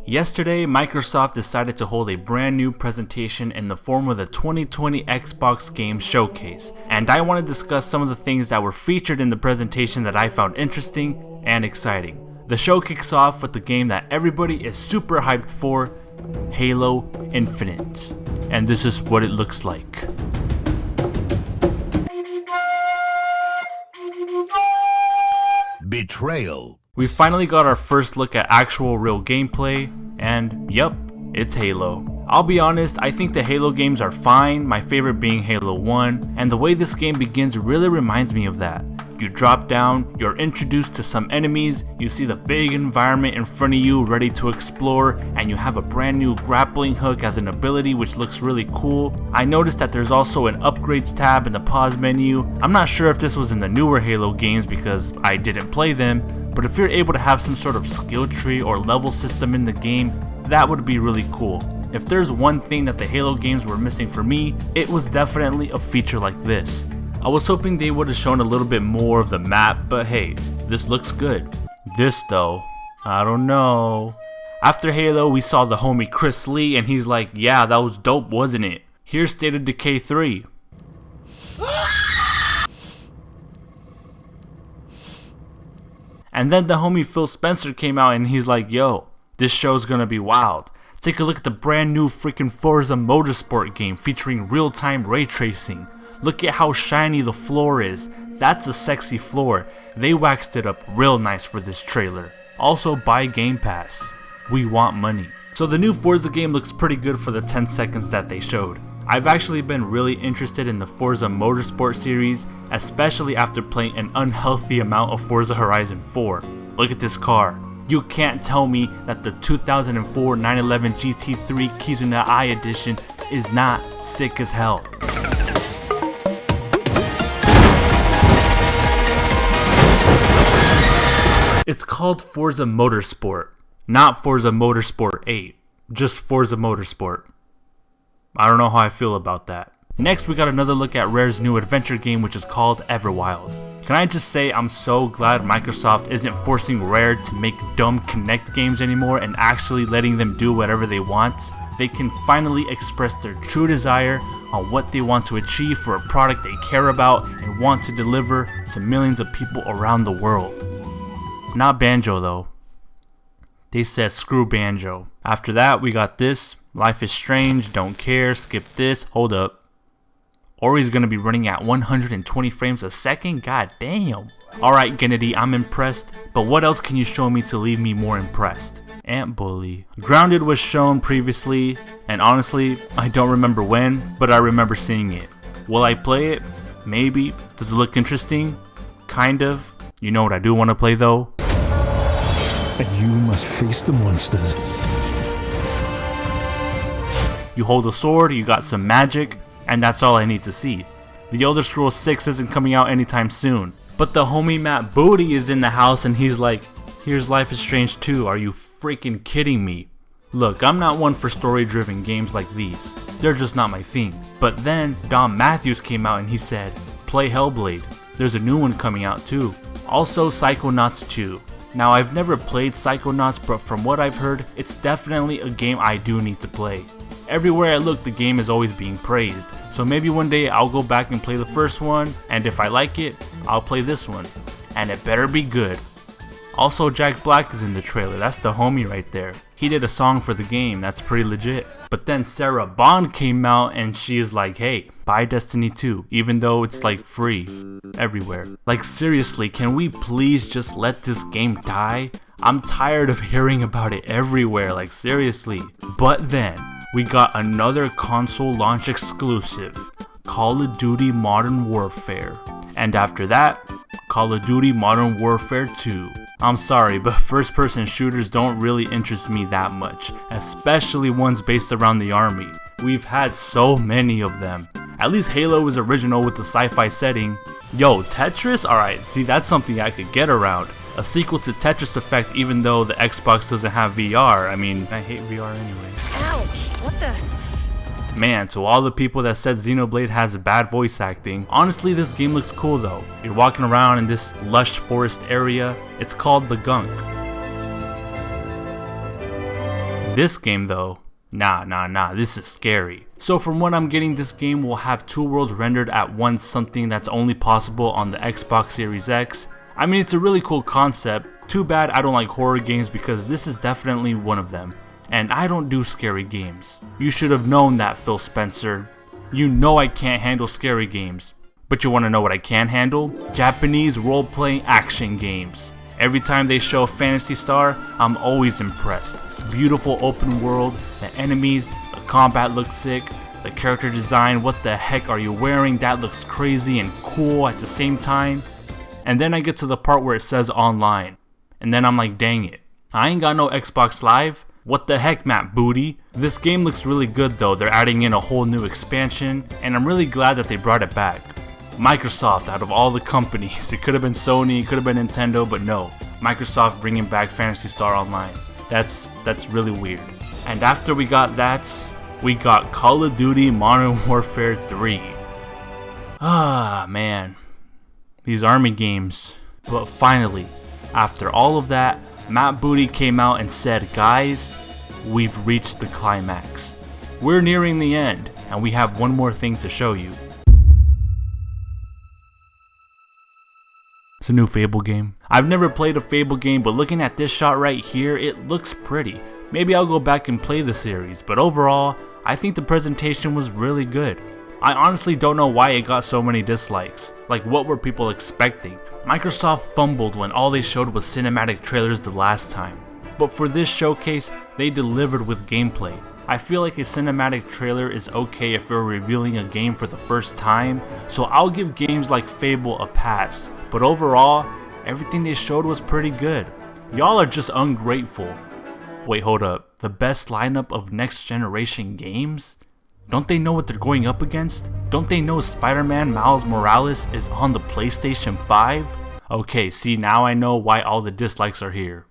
Yesterday, Microsoft decided to hold a brand new presentation in the form of the 2020 Xbox Game Showcase, and I want to discuss some of the things that were featured in the presentation that I found interesting and exciting. The show kicks off with the game that everybody is super hyped for, Halo Infinite, and this is what it looks like. Betrayal. We finally got our first look at actual real gameplay, and yup, it's Halo. I'll be honest, I think the Halo games are fine, my favorite being Halo 1, and the way this game begins really reminds me of that. You drop down, you're introduced to some enemies, you see the big environment in front of you ready to explore, and you have a brand new grappling hook as an ability which looks really cool. I noticed that there's also an upgrades tab in the pause menu. I'm not sure if this was in the newer Halo games because I didn't play them, but if you're able to have some sort of skill tree or level system in the game, that would be really cool. If there's one thing that the Halo games were missing for me, it was definitely a feature like this. I was hoping they would have shown a little bit more of the map, but hey, this looks good. This though, I don't know. After Halo, we saw the homie Chris Lee and he's like, yeah, that was dope, wasn't it? Here's State of Decay 3. And then the homie Phil Spencer came out and he's like, yo, this show's gonna be wild. Take a look at the brand new freaking FORZA MOTORSPORT game featuring real-time ray tracing. Look at how shiny the floor is. That's a sexy floor. They waxed it up real nice for this trailer. Also buy Game Pass. We want money. So the new FORZA game looks pretty good for the 10 seconds that they showed. I've actually been really interested in the FORZA Motorsport series, especially after playing an unhealthy amount of Forza Horizon 4. Look at this car. You can't tell me that the 2004 911 GT3 Kizuna Eye edition is not sick as hell. It's called FORZA Motorsport, not FORZA Motorsport 8, just FORZA Motorsport. I don't know how I feel about that. Next, we got another look at Rare's new adventure game, which is called Everwild. Can I just say I'm so glad Microsoft isn't forcing Rare to make dumb Kinect games anymore and actually letting them do whatever they want. They can finally express their true desire on what they want to achieve for a product they care about and want to deliver to millions of people around the world. Not Banjo though. They said screw Banjo. After that we got this, Life is Strange, don't care, skip this, hold up. Ori's gonna be running at 120 frames a second? God damn. Alright Gennady, I'm impressed, but what else can you show me to leave me more impressed? Ant Bully. Grounded was shown previously, and honestly, I don't remember when, but I remember seeing it. Will I play it? Maybe. Does it look interesting? Kind of. You know what I do want to play though? And you must face the monsters. You hold a sword, you got some magic, and that's all I need to see. The Elder Scrolls 6 isn't coming out anytime soon. But the homie Matt Booty is in the house and he's like, here's Life is Strange 2, are you freaking kidding me? Look, I'm not one for story-driven games like these. They're just not my thing. But then, Dom Matthews came out and he said, play Hellblade. There's a new one coming out too. Also Psychonauts 2. Now I've never played Psychonauts, but from what I've heard, it's definitely a game I do need to play. Everywhere I look, the game is always being praised, so maybe one day I'll go back and play the first one, and if I like it, I'll play this one. And it better be good. Also, Jack Black is in the trailer, that's the homie right there. He did a song for the game, that's pretty legit. But then Sarah Bond came out and she's like, hey, buy Destiny 2, even though it's like free everywhere. Like seriously, can we please just let this game die? I'm tired of hearing about it everywhere, like seriously. But then, we got another console launch exclusive, Call of Duty Modern Warfare. And after that, Call of Duty Modern Warfare 2. I'm sorry, but first person shooters don't really interest me that much, especially ones based around the army. We've had so many of them. At least Halo is original with the sci-fi setting. Yo, Tetris? Alright, see that's something I could get around. A sequel to Tetris Effect even though the Xbox doesn't have VR. I mean, I hate VR anyway. Ouch, what the? Man, to all the people that said Xenoblade has bad voice acting, honestly this game looks cool though. You're walking around in this lush forest area. It's called the Gunk. This game though, nah, this is scary. So from what I'm getting, this game will have 2 worlds rendered at once, something that's only possible on the Xbox Series X. I mean, it's a really cool concept. Too bad I don't like horror games because this is definitely one of them. And I don't do scary games. You should have known that, Phil Spencer. You know I can't handle scary games. But you want to know what I can handle? Japanese role-playing action games. Every time they show Phantasy Star, I'm always impressed. Beautiful open world, the enemies, the combat looks sick, the character design, what the heck are you wearing, that looks crazy and cool at the same time. And then I get to the part where it says online, and then I'm like, dang it, I ain't got no Xbox Live. What the heck, Matt Booty? This game looks really good though. They're adding in a whole new expansion, and I'm really glad that they brought it back. Microsoft, out of all the companies, it could have been Sony, it could have been Nintendo, but no, Microsoft bringing back Phantasy Star Online. That's really weird. And after we got that, we got Call of Duty Modern Warfare 3. Ah, man, these army games. But finally, after all of that, Matt Booty came out and said, guys, we've reached the climax. We're nearing the end, and we have one more thing to show you. It's a new Fable game. I've never played a Fable game, but looking at this shot right here, it looks pretty. Maybe I'll go back and play the series, but overall, I think the presentation was really good. I honestly don't know why it got so many dislikes. Like, what were people expecting? Microsoft fumbled when all they showed was cinematic trailers the last time. But for this showcase, they delivered with gameplay. I feel like a cinematic trailer is okay if you're revealing a game for the first time, so I'll give games like Fable a pass. But overall, everything they showed was pretty good. Y'all are just ungrateful. Wait, hold up. The best lineup of next generation games? Don't they know what they're going up against? Don't they know Spider-Man Miles Morales is on the PlayStation 5? Okay, see, now I know why all the dislikes are here.